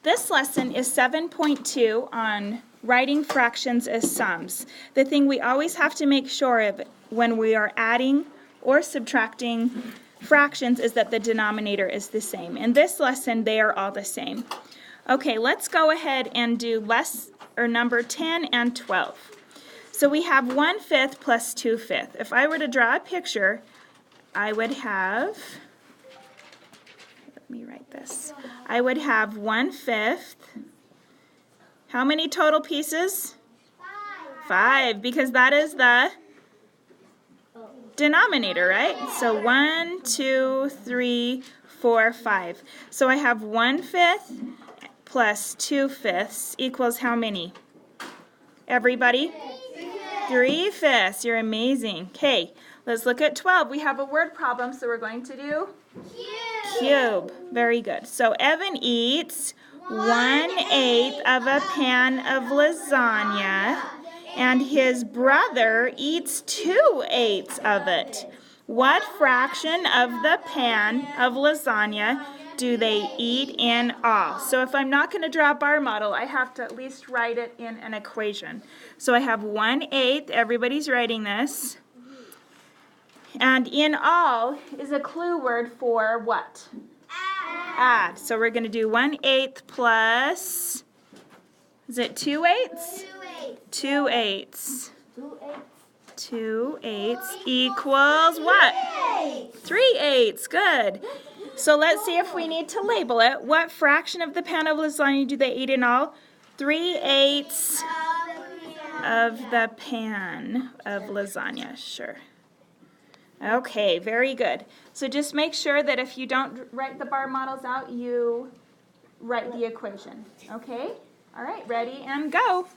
This lesson is 7.2 on writing fractions as sums. The thing we always have to make sure of when we are adding or subtracting fractions is that the denominator is the same. In this lesson, they are all the same. Okay, let's go ahead and do number 10 and 12. So we have 1/5 plus 2/5. If I were to draw a picture, I would have, let me write this. I would have 1/5. How many total pieces? 5, because that is the denominator, right? So 1, 2, 3, 4, 5. So I have 1/5 plus 2/5 equals how many? Everybody? 3/5. You're amazing. Okay, let's look at 12. We have a word problem, so we're going to do cube. Very good. So Evan eats 1/8 of a pan of lasagna, and his brother eats 2/8 of it. What fraction of the pan of lasagna do they eat in all? So if I'm not going to draw a bar model, I have to at least write it in an equation. So I have 1/8. Everybody's writing this. And in all is a clue word for what? Add. So we're going to do 1/8 plus, is it 2/8? 2/8. 2/8 equals what? 3/8. Good. So let's see if we need to label it. What fraction of the pan of lasagna do they eat in all? 3/8 of the pan of lasagna. Sure. Okay, very good. So just make sure that if you don't write the bar models out, you write the equation. Okay? All right, ready and go.